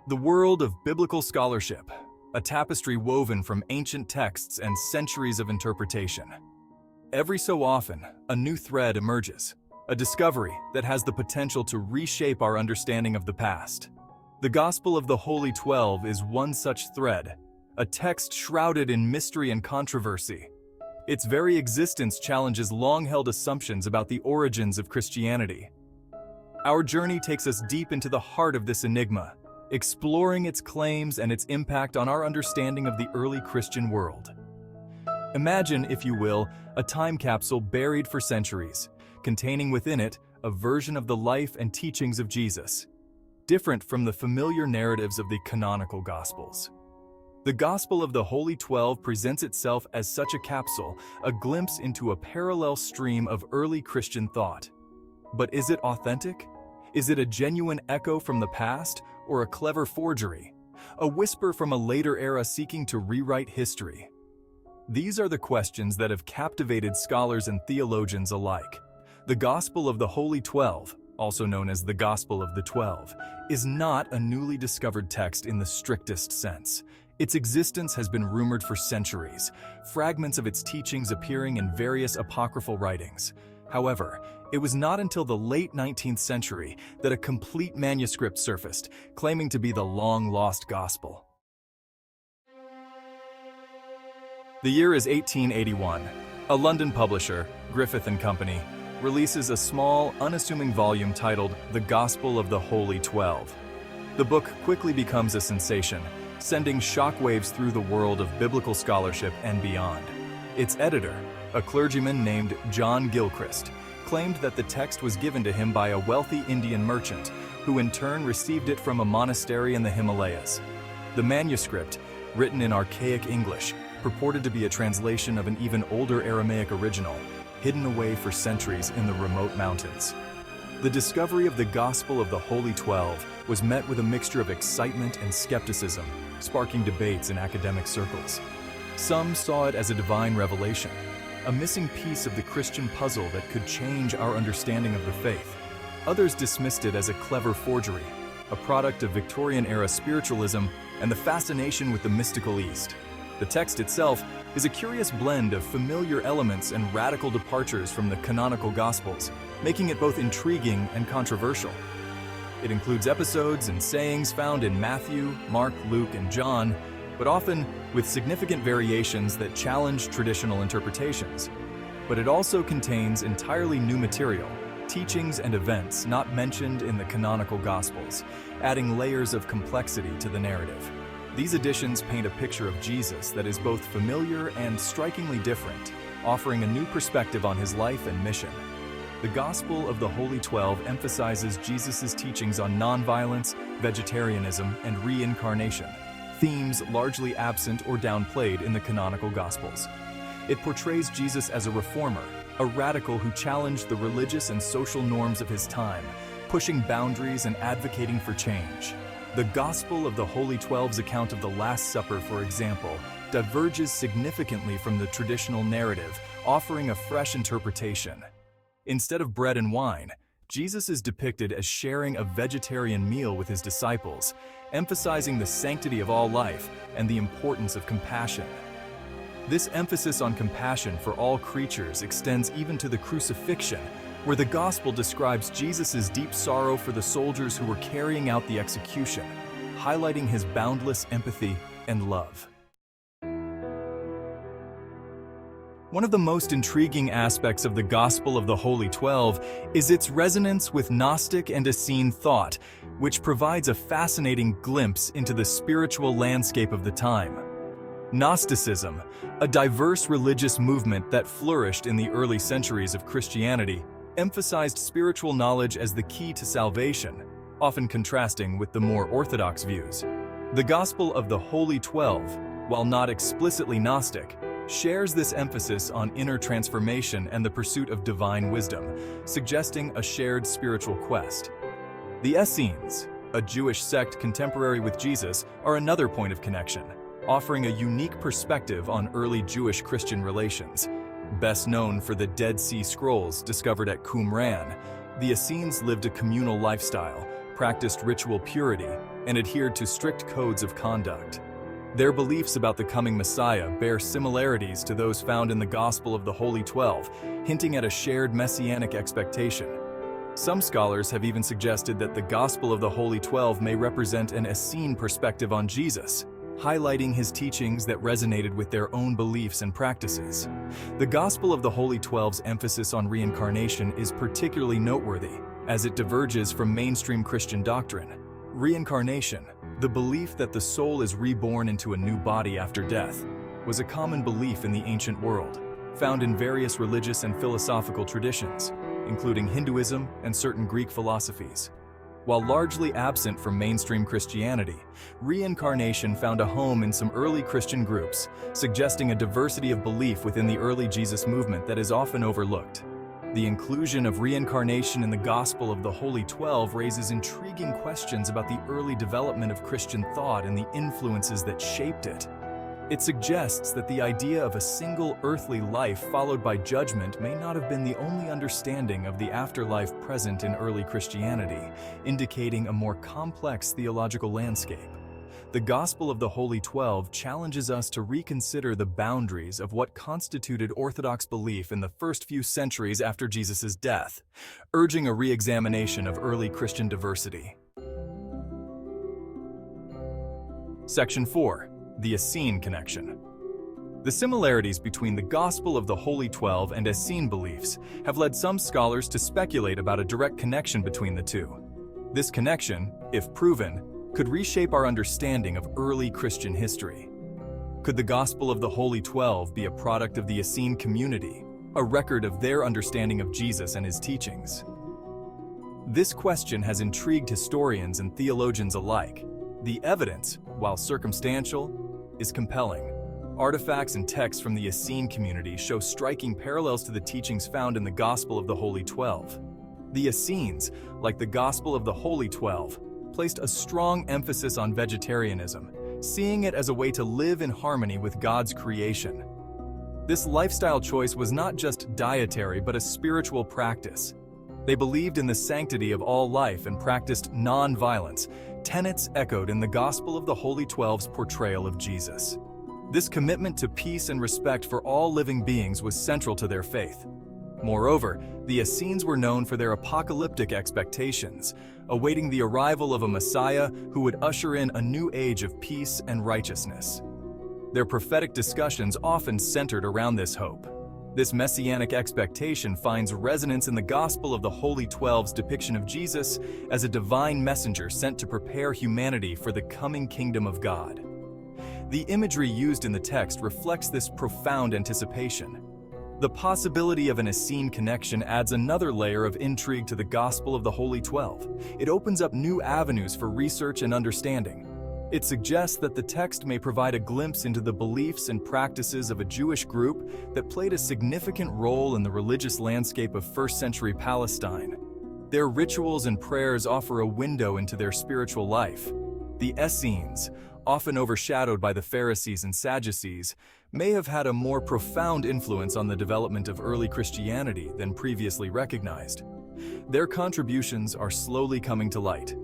The world of biblical scholarship, a tapestry woven from ancient texts and centuries of interpretation. Every so often, a new thread emerges, a discovery that has the potential to reshape our understanding of the past. The Gospel of the Holy 12 is one such thread, a text shrouded in mystery and controversy. Its very existence challenges long-held assumptions about the origins of Christianity. Our journey takes us deep into the heart of this enigma, exploring its claims and its impact on our understanding of the early Christian world. Imagine, if you will, a time capsule buried for centuries, containing within it a version of the life and teachings of Jesus, different from the familiar narratives of the canonical Gospels. The Gospel of the Holy 12 presents itself as such a capsule, a glimpse into a parallel stream of early Christian thought. But is it authentic? Is it a genuine echo from the past, or a clever forgery? A whisper from a later era seeking to rewrite history? These are the questions that have captivated scholars and theologians alike. The Gospel of the Holy 12, also known as the Gospel of the 12, is not a newly discovered text in the strictest sense. Its existence has been rumored for centuries, fragments of its teachings appearing in various apocryphal writings. However, it was not until the late 19th century that a complete manuscript surfaced, claiming to be the long-lost Gospel. The year is 1881. A London publisher, Griffith & Company, releases a small, unassuming volume titled The Gospel of the Holy 12. The book quickly becomes a sensation, sending shockwaves through the world of biblical scholarship and beyond. Its editor, a clergyman named John Gilchrist, claimed that the text was given to him by a wealthy Indian merchant, who in turn received it from a monastery in the Himalayas. The manuscript, written in archaic English, purported to be a translation of an even older Aramaic original, hidden away for centuries in the remote mountains. The discovery of the Gospel of the Holy 12 was met with a mixture of excitement and skepticism, sparking debates in academic circles. Some saw it as a divine revelation, a missing piece of the Christian puzzle that could change our understanding of the faith. Others dismissed it as a clever forgery, a product of Victorian-era spiritualism and the fascination with the mystical East. The text itself is a curious blend of familiar elements and radical departures from the canonical Gospels, making it both intriguing and controversial. It includes episodes and sayings found in Matthew, Mark, Luke, and John, but often with significant variations that challenge traditional interpretations. But it also contains entirely new material, teachings and events not mentioned in the canonical Gospels, adding layers of complexity to the narrative. These additions paint a picture of Jesus that is both familiar and strikingly different, offering a new perspective on his life and mission. The Gospel of the Holy 12 emphasizes Jesus' teachings on nonviolence, vegetarianism, and reincarnation, themes largely absent or downplayed in the canonical Gospels. It portrays Jesus as a reformer, a radical who challenged the religious and social norms of his time, pushing boundaries and advocating for change. The Gospel of the Holy 12's account of the Last Supper, for example, diverges significantly from the traditional narrative, offering a fresh interpretation. Instead of bread and wine, Jesus is depicted as sharing a vegetarian meal with his disciples, emphasizing the sanctity of all life and the importance of compassion. This emphasis on compassion for all creatures extends even to the crucifixion, where the Gospel describes Jesus' deep sorrow for the soldiers who were carrying out the execution, highlighting his boundless empathy and love. One of the most intriguing aspects of the Gospel of the Holy 12 is its resonance with Gnostic and Essene thought, which provides a fascinating glimpse into the spiritual landscape of the time. Gnosticism, a diverse religious movement that flourished in the early centuries of Christianity, emphasized spiritual knowledge as the key to salvation, often contrasting with the more orthodox views. The Gospel of the Holy 12, while not explicitly Gnostic, shares this emphasis on inner transformation and the pursuit of divine wisdom, suggesting a shared spiritual quest. The Essenes, a Jewish sect contemporary with Jesus, are another point of connection, offering a unique perspective on early Jewish-Christian relations. Best known for the Dead Sea Scrolls discovered at Qumran, the Essenes lived a communal lifestyle, practiced ritual purity, and adhered to strict codes of conduct. Their beliefs about the coming Messiah bear similarities to those found in the Gospel of the Holy 12, hinting at a shared messianic expectation. Some scholars have even suggested that the Gospel of the Holy 12 may represent an Essene perspective on Jesus, highlighting his teachings that resonated with their own beliefs and practices. The Gospel of the Holy 12's emphasis on reincarnation is particularly noteworthy, as it diverges from mainstream Christian doctrine. Reincarnation, the belief that the soul is reborn into a new body after death, was a common belief in the ancient world, found in various religious and philosophical traditions, including Hinduism and certain Greek philosophies. While largely absent from mainstream Christianity, reincarnation found a home in some early Christian groups, suggesting a diversity of belief within the early Jesus movement that is often overlooked. The inclusion of reincarnation in the Gospel of the Holy 12 raises intriguing questions about the early development of Christian thought and the influences that shaped it. It suggests that the idea of a single earthly life followed by judgment may not have been the only understanding of the afterlife present in early Christianity, indicating a more complex theological landscape. The Gospel of the Holy 12 challenges us to reconsider the boundaries of what constituted Orthodox belief in the first few centuries after Jesus' death, urging a re-examination of early Christian diversity. Section 4. The Essene Connection. The similarities between the Gospel of the Holy 12 and Essene beliefs have led some scholars to speculate about a direct connection between the two. This connection, if proven, could reshape our understanding of early Christian history. Could the Gospel of the Holy 12 be a product of the Essene community, a record of their understanding of Jesus and his teachings? This question has intrigued historians and theologians alike. The evidence, while circumstantial, is compelling. Artifacts and texts from the Essene community show striking parallels to the teachings found in the Gospel of the Holy 12. The Essenes, like the Gospel of the Holy 12, placed a strong emphasis on vegetarianism, seeing it as a way to live in harmony with God's creation. This lifestyle choice was not just dietary but a spiritual practice. They believed in the sanctity of all life and practiced non-violence, tenets echoed in the Gospel of the Holy 12's portrayal of Jesus. This commitment to peace and respect for all living beings was central to their faith. Moreover, the Essenes were known for their apocalyptic expectations, awaiting the arrival of a Messiah who would usher in a new age of peace and righteousness. Their prophetic discussions often centered around this hope. This messianic expectation finds resonance in the Gospel of the Holy 12's depiction of Jesus as a divine messenger sent to prepare humanity for the coming kingdom of God. The imagery used in the text reflects this profound anticipation. The possibility of an Essene connection adds another layer of intrigue to the Gospel of the Holy 12. It opens up new avenues for research and understanding. It suggests that the text may provide a glimpse into the beliefs and practices of a Jewish group that played a significant role in the religious landscape of first-century Palestine. Their rituals and prayers offer a window into their spiritual life. The Essenes, often overshadowed by the Pharisees and Sadducees, may have had a more profound influence on the development of early Christianity than previously recognized. Their contributions are slowly coming to light.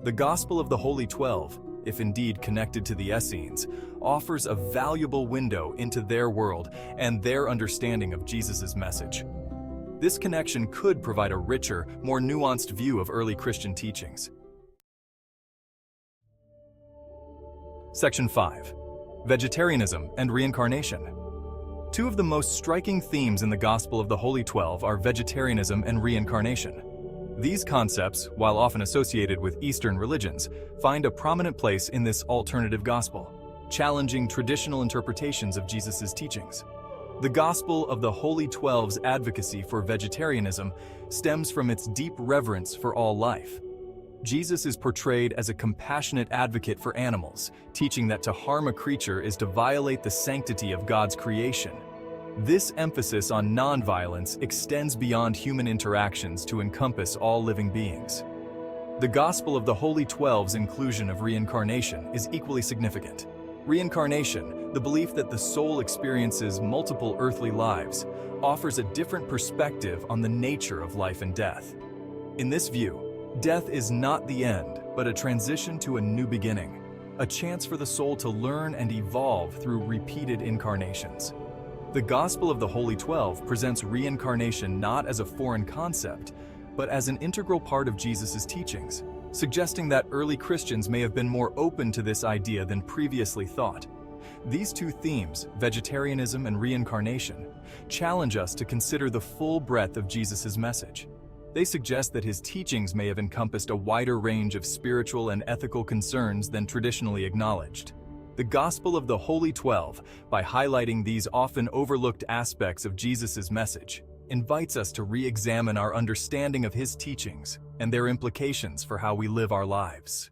The Gospel of the Holy 12, if indeed connected to the Essenes, offers a valuable window into their world and their understanding of Jesus' message. This connection could provide a richer, more nuanced view of early Christian teachings. Section 5. Vegetarianism and Reincarnation. Two of the most striking themes in the Gospel of the Holy 12 are vegetarianism and reincarnation. These concepts, while often associated with Eastern religions, find a prominent place in this alternative gospel, challenging traditional interpretations of Jesus' teachings. The Gospel of the Holy 12's advocacy for vegetarianism stems from its deep reverence for all life. Jesus is portrayed as a compassionate advocate for animals, teaching that to harm a creature is to violate the sanctity of God's creation. This emphasis on nonviolence extends beyond human interactions to encompass all living beings. The Gospel of the Holy 12's inclusion of reincarnation is equally significant. Reincarnation, the belief that the soul experiences multiple earthly lives, offers a different perspective on the nature of life and death. In this view, death is not the end, but a transition to a new beginning, a chance for the soul to learn and evolve through repeated incarnations. The Gospel of the Holy 12 presents reincarnation not as a foreign concept, but as an integral part of Jesus' teachings, suggesting that early Christians may have been more open to this idea than previously thought. These two themes, vegetarianism and reincarnation, challenge us to consider the full breadth of Jesus' message. They suggest that his teachings may have encompassed a wider range of spiritual and ethical concerns than traditionally acknowledged. The Gospel of the Holy 12, by highlighting these often overlooked aspects of Jesus' message, invites us to re-examine our understanding of his teachings and their implications for how we live our lives.